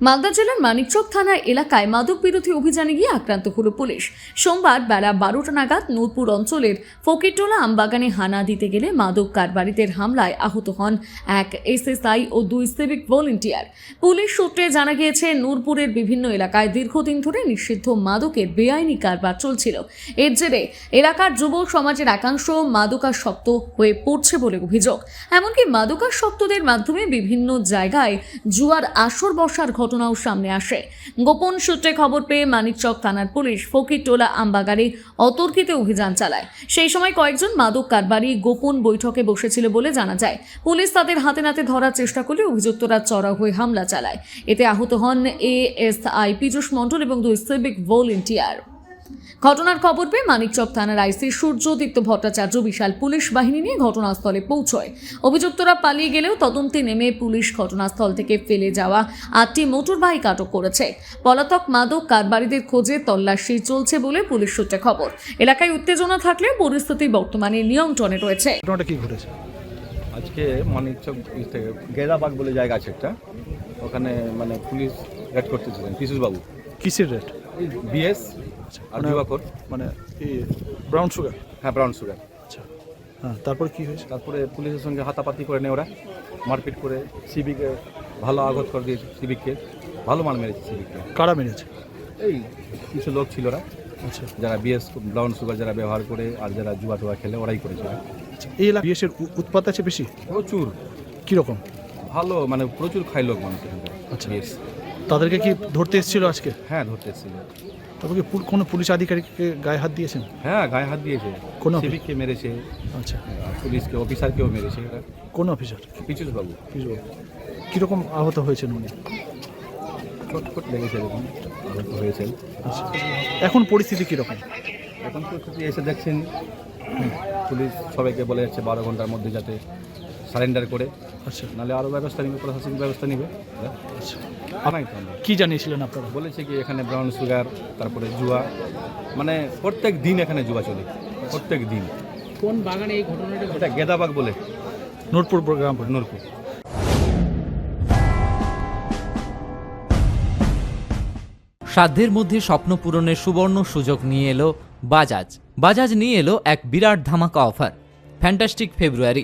মালদা জেলার মানিকচক থানার এলাকায় মাদক বিরোধী অভিযানে গিয়ে আক্রান্ত হল পুলিশ। সোমবার বেলা 12টা নাগাদ নূরপুর অঞ্চলের ফকিরটোলা আমবাগানে হানা দিতে গেলে মাদক কারবারিদের হামলায় আহত হন এক এসএসআই ও 2 সিভিক ভলেন্টিয়ার। পুলিশ সূত্রে জানা গিয়েছে, নূরপুরের বিভিন্ন এলাকায় দীর্ঘদিন ধরে নিষিদ্ধ মাদকের বেআইনি কারবার চলছিল। এর জেরে এলাকার যুব সমাজের একাংশ মাদকাসক্ত হয়ে পড়ছে বলে অভিযোগ। এমনকি মাদকাসক্তদের মাধ্যমে বিভিন্ন জায়গায় জুয়ার আসর বসার ঘটনাও সামনে আসে। গোপন সূত্রে খবর পেয়ে মানিকচক থানার পুলিশ ফকিরটোলা আমবাগানে অতর্কিত অভিযান চালায়। সেই সময় কয়েকজন মাদক কারবারি গোপন বৈঠকে বসেছিল বলে জানা যায়। পুলিশ তাদের হাতে নাতে ধরার চেষ্টা করলে অভিযুক্তরা চড়াও হয়ে হামলা চালায়। এতে আহত হন এএসআই পীযূষ মণ্ডল এবং 2 সিভিক ভলেন্টিয়ার। ঘটনার খবর পেয়ে মানিকচক থানার আইসি সূর্যদীপ্ত ভট্টাচার্য বিশাল পুলিশ বাহিনী নিয়ে ঘটনাস্থলে পৌঁছয়। অভিযুক্তরা পালিয়ে গেলেও তদন্তে নেমে পুলিশ ঘটনাস্থল থেকে ফেলে যাওয়া 8টি মোটর বাইক আটক করেছে। পলাতক মাদক কারবারিদের খোঁজে তল্লাশি চলছে বলে পুলিশ সূত্রে খবর। এলাকায় উত্তেজনা থাকলেও পরিস্থিতি বর্তমানে নিয়ন্ত্রণে রয়েছে। ঘটনাটা কি ঘটেছে? আজকে মানিকচক থেকে গেদাবাগ বলে জায়গা আছে একটা, ওখানে মানে পুলিশ রেড করতেছিলেন পীযূষবাবু। কিসের রেট? এই বিএস আর যুবাকর, মানে এই ব্রাউন সুগার? হ্যাঁ, ব্রাউন সুগার। আচ্ছা, হ্যাঁ, তারপর কি হয়েছে? তারপরে পুলিশের সঙ্গে হাতাপাতি করে নেয় ওরা, মারপিট করে সিভিকে ভালো আঘাত করে দিয়েছে। সিভিককে ভালো মার মেরেছে। সিভিককে কারা মেরেছে? এই কিছু লোক ছিল ওরা, আচ্ছা, যারা বিএস ব্রাউন সুগার যারা ব্যবহার করে আর যারা জুয়া টুয়া খেলে ওরাই করেছে। আচ্ছা, এই এলাকা বিএসের উৎপাত আছে বেশি? প্রচুর। কীরকম? ভালো, মানে প্রচুর খাই লোক মানুষ এখানকার। আচ্ছা, বিএস তাদেরকে কি ধরতে এসেছিল আজকে? হ্যাঁ, ধরতে এসেছিল। তারপর কি কোনো পুলিশ আধিকারিককে গায়ে হাত দিয়েছেন? হ্যাঁ, গায়ে হাত দিয়েছে। কোন সিভিককে মেরেছে, আচ্ছা, পুলিশকে অফিসারকেও মেরেছে। এরা কোন অফিসার? পীযূষবাবু। কীরকম আহত হয়েছেন উনি? চটপট লেগেছে, এরকম আহত হয়েছেন। আচ্ছা, এখন পরিস্থিতি কীরকম? এখন পরিস্থিতি এসে দেখছেন পুলিশ সবাইকে বলে যাচ্ছে 12 ঘন্টার মধ্যে যাতে সারেন্ডার করে, আচ্ছা, নাহলে আরও ব্যবস্থা নিবে, প্রশাসনিক ব্যবস্থা নিবে। আচ্ছা, আমায় তো কী জানিয়েছিলেন আপনারা? বলেছে কি এখানে ব্রাউন সুগার, তারপরে জুয়া, মানে প্রত্যেক দিন এখানে জুয়া চলে, প্রত্যেক দিন। কোন বাগানে এই ঘটনাটা? এটা গেদাবাগ বলে, নূরপুর গ্রাম, নূরপুর। সাধ্যের মধ্যে স্বপ্ন পূরণের সুবর্ণ সুযোগ নিয়ে এলো বাজাজ নিয়ে এলো এক বিরাট ধামাকা অফার। ফ্যান্টাস্টিক ফেব্রুয়ারি,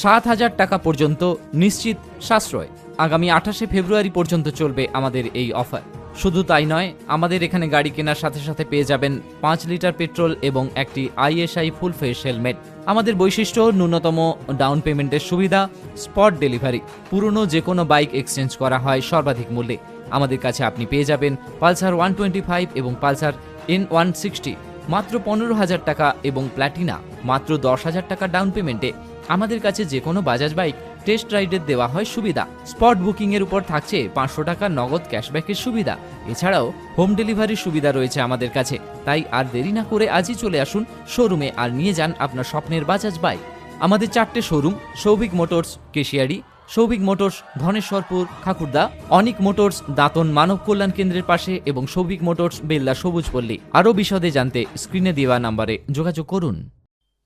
7,000 টাকা পর্যন্ত নিশ্চিত সাশ্রয়। আগামী 28শে ফেব্রুয়ারি পর্যন্ত চলবে আমাদের এই অফার। শুধু তাই নয়, আমাদের এখানে গাড়ি কেনার সাথে সাথে পেয়ে যাবেন 5 লিটার পেট্রোল এবং একটি ISI ফুল ফেস হেলমেট। আমাদের বৈশিষ্ট্য, ন্যূনতম ডাউন পেমেন্টের সুবিধা, স্পট ডেলিভারি, পুরনো যে কোনো বাইক এক্সচেঞ্জ করা হয় সর্বাধিক মূল্যে। আমাদের কাছে আপনি পেয়ে যাবেন পালসার 125 এবং পালসার N160 মাত্র 15,000 টাকা এবং প্ল্যাটিনা মাত্র 10,000 টাকা ডাউন পেমেন্টে। আমাদের কাছে যে কোনো বাজাজ বাইক টেস্ট রাইডের দেওয়া হয় সুবিধা। স্পট বুকিংয়ের উপর থাকছে 500 টাকা নগদ ক্যাশব্যাকের সুবিধা। এছাড়াও হোম ডেলিভারির সুবিধা রয়েছে আমাদের কাছে। তাই আর দেরি না করে আজই চলে আসুন শোরুমে আর নিয়ে যান আপনার স্বপ্নের বাজাজ বাইক। আমাদের 4টে showroom, Souvik motors Keshiary, Souvik motors Dhaneswarpur Khakurda, Anik motors Dantan মানব কল্যাণ কেন্দ্রের পাশে এবং সৌভিক মোটরস বেল্লা সবুজপল্লী। আরও বিশদে জানতে স্ক্রিনে দেওয়া নম্বরে যোগাযোগ করুন।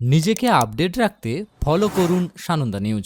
নিজেকে আপডেট রাখতে ফলো করুন সানন্দা নিউজ।